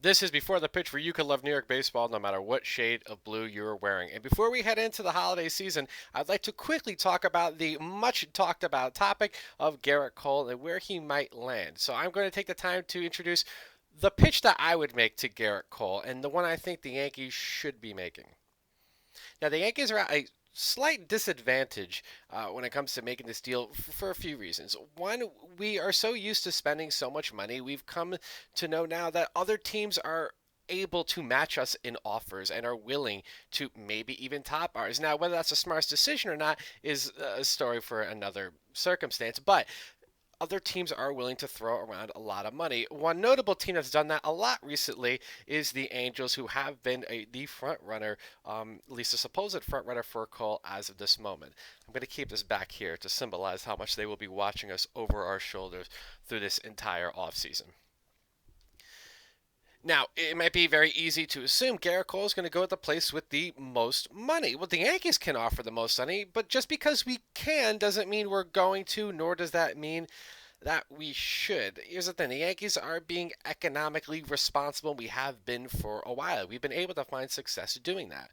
This is Before the Pitch, where you can love New York baseball no matter what shade of blue you're wearing. And before we head into the holiday season, I'd like to quickly talk about the much talked about topic of Gerrit Cole and where he might land. So I'm going to take the time to introduce the pitch that I would make to Gerrit Cole and the one I think the Yankees should be making. Now, the Yankees are at a slight disadvantage when it comes to making this deal for a few reasons. One, we are so used to spending so much money, we've come to know now that other teams are able to match us in offers and are willing to maybe even top ours. Now, whether that's a smart decision or not is a story for another circumstance, but other teams are willing to throw around a lot of money. One notable team that's done that a lot recently is the Angels, who have been the front runner, at least a supposed front runner for Cole as of this moment. I'm going to keep this back here to symbolize how much they will be watching us over our shoulders through this entire offseason. Now, it might be very easy to assume Gerrit Cole is going to go with the place with the most money. Well, the Yankees can offer the most money, but just because we can doesn't mean we're going to, nor does that mean that we should. Here's the thing, the Yankees are being economically responsible. We have been for a while. We've been able to find success doing that.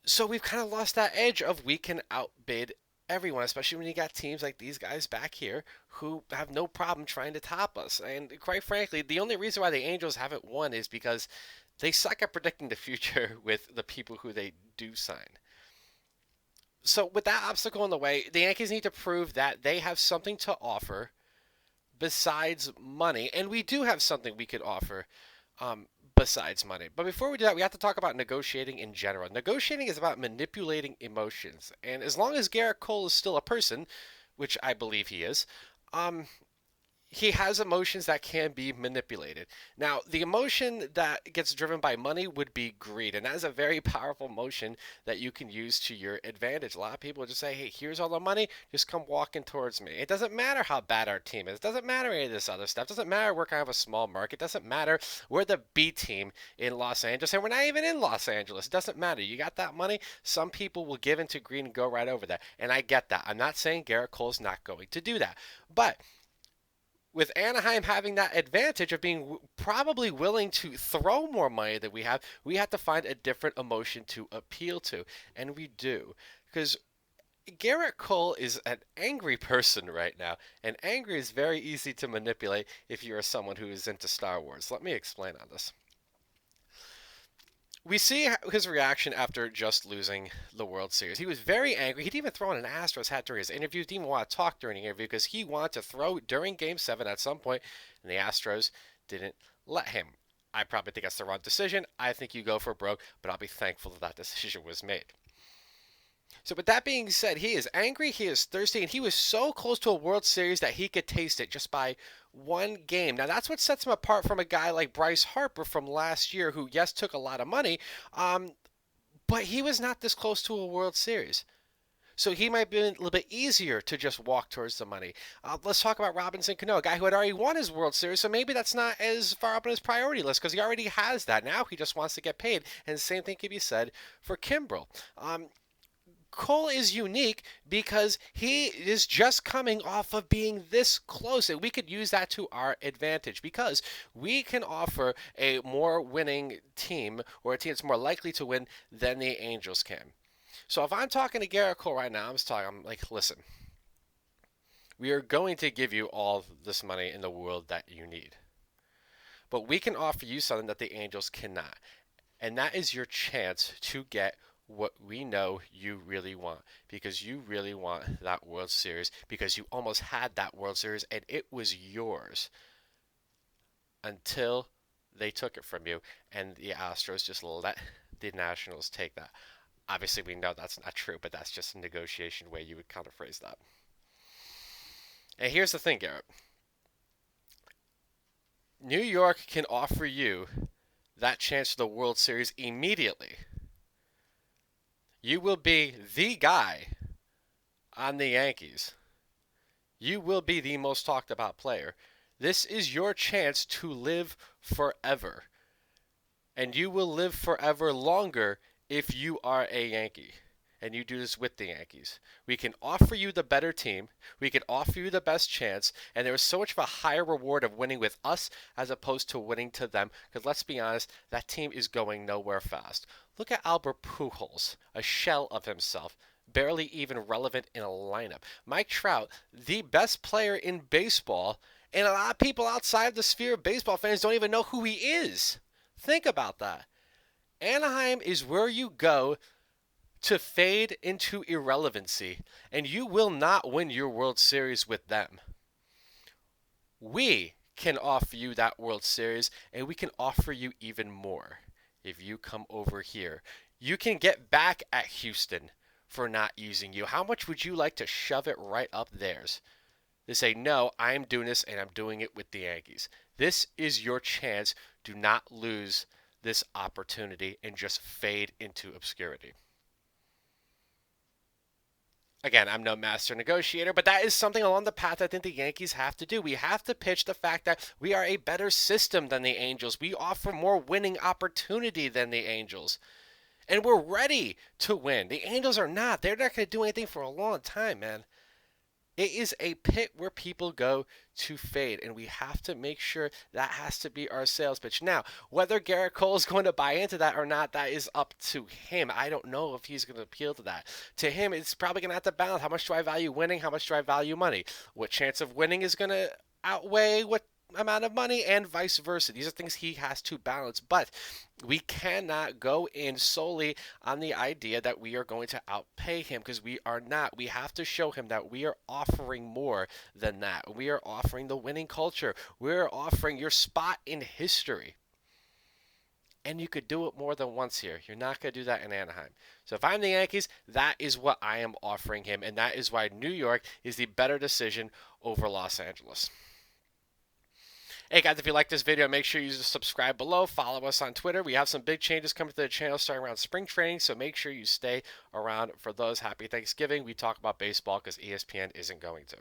So we've kind of lost that edge of we can outbid everyone, especially when you got teams like these guys back here who have no problem trying to top us. And quite frankly, the only reason why the Angels haven't won is because they suck at predicting the future with the people who they do sign. So with that obstacle in the way, the Yankees need to prove that they have something to offer besides money, and we do have something we could offer besides money. But before we do that, we have to talk about negotiating in general. Negotiating is about manipulating emotions, and as long as Gerrit Cole is still a person, which I believe he is, um, he has emotions that can be manipulated. Now, the emotion that gets driven by money would be greed, and that is a very powerful emotion that you can use to your advantage. A lot of people just say, "Hey, here's all the money, just come walking towards me." It doesn't matter how bad our team is. It doesn't matter any of this other stuff. It doesn't matter we're kind of a small market. It doesn't matter we're the B team in Los Angeles, and we're not even in Los Angeles. It doesn't matter. You got that money. Some people will give into greed and go right over that, and I get that. I'm not saying Gerrit Cole's not going to do that, but with Anaheim having that advantage of being probably willing to throw more money than we have to find a different emotion to appeal to. And we do. Because Gerrit Cole is an angry person right now, and angry is very easy to manipulate if you're someone who is into Star Wars. Let me explain on this. We see his reaction after just losing the World Series. He was very angry. He'd even thrown an Astros hat during his interview. He didn't even want to talk during the interview because he wanted to throw during Game 7 at some point, and the Astros didn't let him. I probably think that's the wrong decision. I think you go for broke, but I'll be thankful that that decision was made. So, with that being said, he is angry, he is thirsty, and he was so close to a World Series that he could taste it just by one game. Now, that's what sets him apart from a guy like Bryce Harper from last year, who, yes, took a lot of money, but he was not this close to a World Series. So he might be a little bit easier to just walk towards the money. Let's talk about Robinson Cano, a guy who had already won his World Series, so maybe that's not as far up on his priority list because he already has that. Now he just wants to get paid. And the same thing can be said for Kimbrel. Cole is unique because he is just coming off of being this close, and we could use that to our advantage because we can offer a more winning team or a team that's more likely to win than the Angels can. So if I'm talking to Gerrit Cole right now, I'm like, listen, we are going to give you all this money in the world that you need, but we can offer you something that the Angels cannot, and that is your chance to get what we know you really want because you really want that World Series because you almost had that World Series and it was yours until they took it from you and the Astros just let the Nationals take that. Obviously, we know that's not true, but that's just a negotiation way you would kind of phrase that. And here's the thing, Garrett. New York can offer you that chance for the World Series immediately. You will be the guy on the Yankees. You will be the most talked about player. This is your chance to live forever. And you will live forever longer if you are a Yankee. and you do this with the Yankees. We can offer you the better team, we can offer you the best chance, and there is so much of a higher reward of winning with us as opposed to winning to them. Because let's be honest, that team is going nowhere fast. Look at Albert Pujols, a shell of himself, barely even relevant in a lineup. Mike Trout, the best player in baseball, and a lot of people outside the sphere of baseball fans don't even know who he is. Think about that. Anaheim is where you go to fade into irrelevancy, and you will not win your World Series with them. We can offer you that World Series, and we can offer you even more if you come over here. You can get back at Houston for not using you. How much would you like to shove it right up theirs? They say, no, I'm doing this, and I'm doing it with the Yankees. This is your chance. Do not lose this opportunity and just fade into obscurity. Again, I'm no master negotiator, but that is something along the path I think the Yankees have to do. We have to pitch the fact that we are a better system than the Angels. We offer more winning opportunity than the Angels. And we're ready to win. The Angels are not. They're not going to do anything for a long time, man. It is a pit where people go to fade, and we have to make sure that has to be our sales pitch. Now, whether Gerrit Cole is going to buy into that or not, that is up to him. I don't know if he's going to appeal to that. To him, it's probably going to have to balance. How much do I value winning? How much do I value money? What chance of winning is going to outweigh what amount of money, and vice versa. These are things he has to balance, but we cannot go in solely on the idea that we are going to outpay him, because we are not. We have to show him that we are offering more than that. We are offering the winning culture. We're offering your spot in history. And you could do it more than once here. You're not going to do that in Anaheim. So if I'm the Yankees, that is what I am offering him, and that is why New York is the better decision over Los Angeles. Hey guys, if you like this video, make sure you subscribe below. Follow us on Twitter. We have some big changes coming to the channel starting around spring training, so make sure you stay around for those. Happy Thanksgiving. We talk about baseball because ESPN isn't going to.